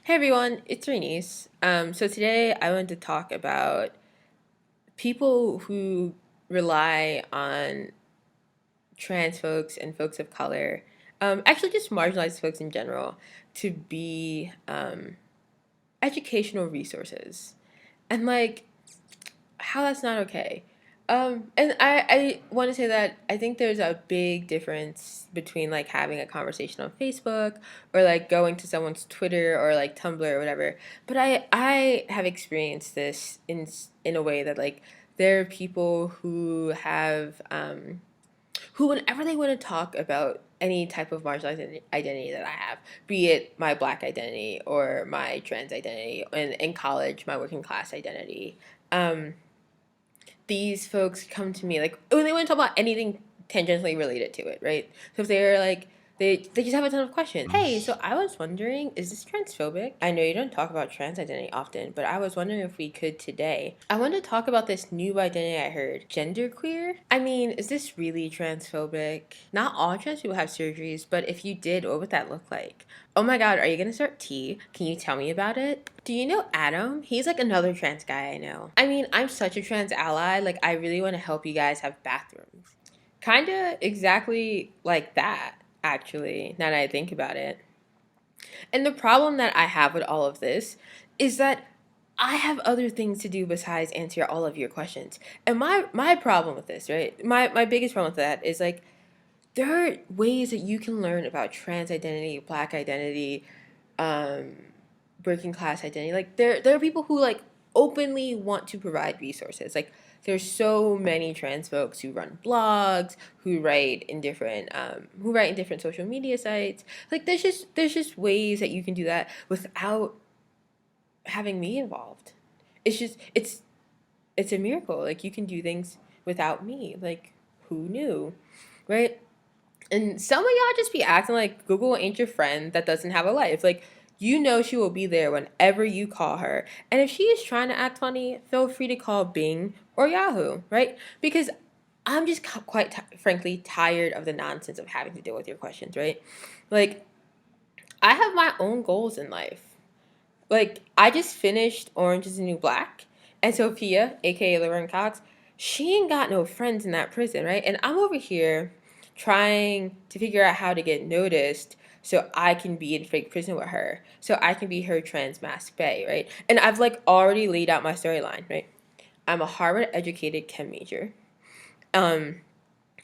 Hey everyone, it's Renice. So today I wanted to talk about people who rely on trans folks and folks of color, actually just marginalized folks in general, to be educational resources. And like how that's not okay. And I want to say that I think there's a big difference between like having a conversation on Facebook or like going to someone's Twitter or like Tumblr or whatever. But I have experienced this in a way that like there are people who have who whenever they want to talk about any type of marginalized identity that I have, be it my black identity or my trans identity, and in college my working class identity. Um, these folks come to me like when they want to talk about anything tangentially related to it, right? So if they're like they just have a ton of questions. Hey, so I was wondering, is this transphobic? I know you don't talk about trans identity often, but I was wondering if we could today. I want to talk about this new identity I heard, genderqueer. I mean, is this really transphobic? Not all trans people have surgeries, but if you did, what would that look like? Oh my god, are you gonna start tea? Can you tell me about it? Do you know Adam? He's like another trans guy I know. I mean, I'm such a trans ally. Like, I really want to help you guys have bathrooms. Kinda exactly like that, actually, now that I think about it. And the problem that I have with all of this is that I have other things to do besides answer all of your questions. And my problem with this, right? My biggest problem with that is like there are ways that you can learn about trans identity, black identity, um, working class identity. Like there are people who like openly want to provide resources. Like there's so many trans folks who run blogs, who write in different social media sites. Like there's just ways that you can do that without having me involved. It's a miracle. Like you can do things without me. Like who knew, right? And some of y'all just be acting like Google ain't your friend that doesn't have a life. Like, you know she will be there whenever you call her. And if she is trying to act funny, feel free to call Bing or Yahoo, right? Because I'm just frankly tired of the nonsense of having to deal with your questions, right? Like, I have my own goals in life. Like, I just finished Orange is the New Black, and Sophia, aka Lauren Cox, she ain't got no friends in that prison, right? And I'm over here trying to figure out how to get noticed so I can be in fake prison with her, so I can be her trans mask bae, right? And I've like already laid out my storyline, right? I'm a Harvard educated chem major. Um,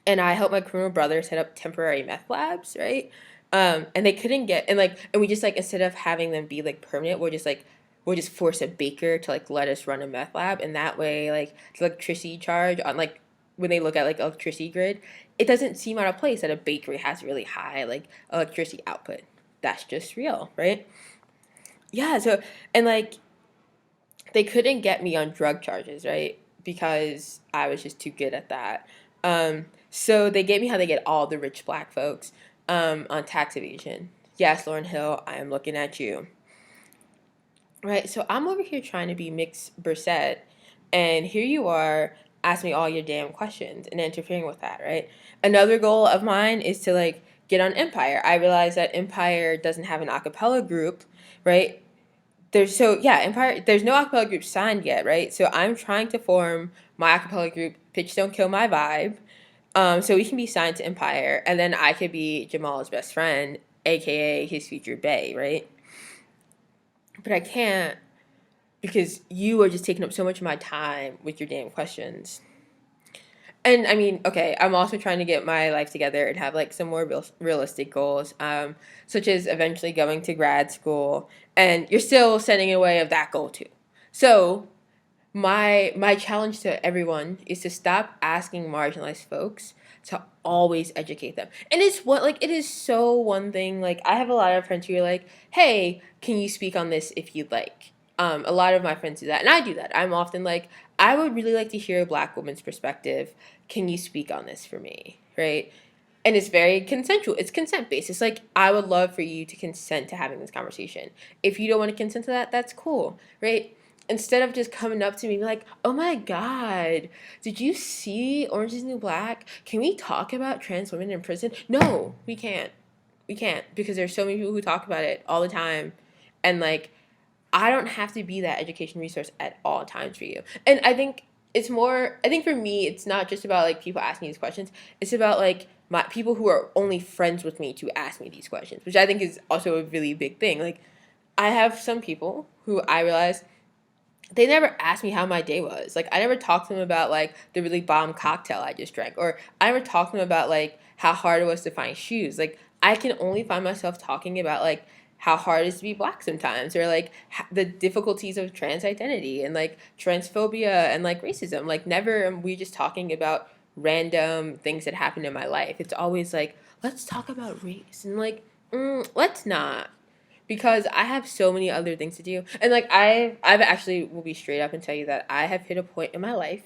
and I helped my criminal brother set up temporary meth labs, right? And they couldn't get and we just like instead of having them be like permanent, we'll just force a baker to like let us run a meth lab, and that way like the electricity charge on like when they look at like electricity grid, it doesn't seem out of place that a bakery has really high like electricity output. That's just real, right? Yeah. So and like they couldn't get me on drug charges, right? Because I was just too good at that. So they gave me how they get all the rich black folks on tax evasion. Yes, Lauren Hill, I am looking at you. Right, so I'm over here trying to be Mix Brissette, and here you are asking me all your damn questions and interfering with that, right? Another goal of mine is to like get on Empire. I realize that Empire doesn't have an acapella group, right? Empire. There's no acapella group signed yet, right? So I'm trying to form my acapella group, Pitch Don't Kill My Vibe, so we can be signed to Empire, and then I could be Jamal's best friend, aka his future bae, right? But I can't because you are just taking up so much of my time with your damn questions. And I mean, okay, I'm also trying to get my life together and have like some more realistic goals, such as eventually going to grad school. And you're still standing in the way of that goal too. So my challenge to everyone is to stop asking marginalized folks to always educate them. And it's what like it is so one thing. Like I have a lot of friends who are like, "Hey, can you speak on this if you'd like?" A lot of my friends do that, and I do that. I'm often like, "I would really like to hear a black woman's perspective. Can you speak on this for me?" Right? And it's very consensual. It's consent based. It's like I would love for you to consent to having this conversation. If you don't want to consent to that, that's cool, right? Instead of just coming up to me like, "Oh my god, did you see Orange is the New Black? Can we talk about trans women in prison?" No, we can't. We can't because there's so many people who talk about it all the time, And like, I don't have to be that education resource at all times for you. And I think I think for me, it's not just about like people asking these questions. It's about like my people who are only friends with me to ask me these questions, which I think is also a really big thing. Like, I have some people who I realize they never asked me how my day was. Like, I never talked to them about like the really bomb cocktail I just drank, or I never talked to them about like how hard it was to find shoes. Like, I can only find myself talking about like how hard it is to be black sometimes, or like the difficulties of trans identity and like transphobia and like racism. Like, never am we just talking about random things that happen in my life. It's always like, let's talk about race, and like, let's not, because I have so many other things to do. And like, I've actually will be straight up and tell you that I have hit a point in my life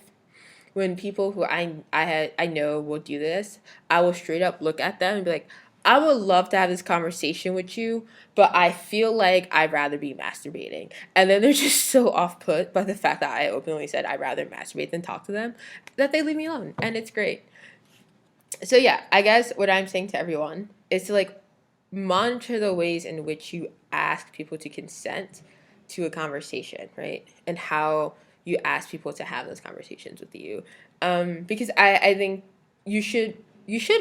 when people who I know will do this, I will straight up look at them and be like, I would love to have this conversation with you, but I feel like I'd rather be masturbating. And then they're just so off put by the fact that I openly said I'd rather masturbate than talk to them, that they leave me alone. And it's great. So yeah, I guess what I'm saying to everyone is to like monitor the ways in which you ask people to consent to a conversation, right? And how you ask people to have those conversations with you. Because I think you should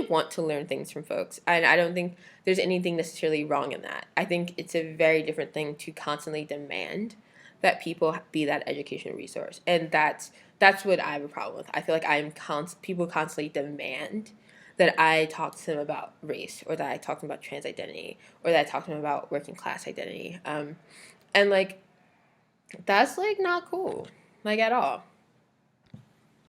want to learn things from folks. And I don't think there's anything necessarily wrong in that. I think it's a very different thing to constantly demand that people be that education resource. And that's what I have a problem with. I feel like people constantly demand that I talk to them about race, or that I talk to them about trans identity, or that I talk to them about working class identity. And like, that's like not cool, like, at all.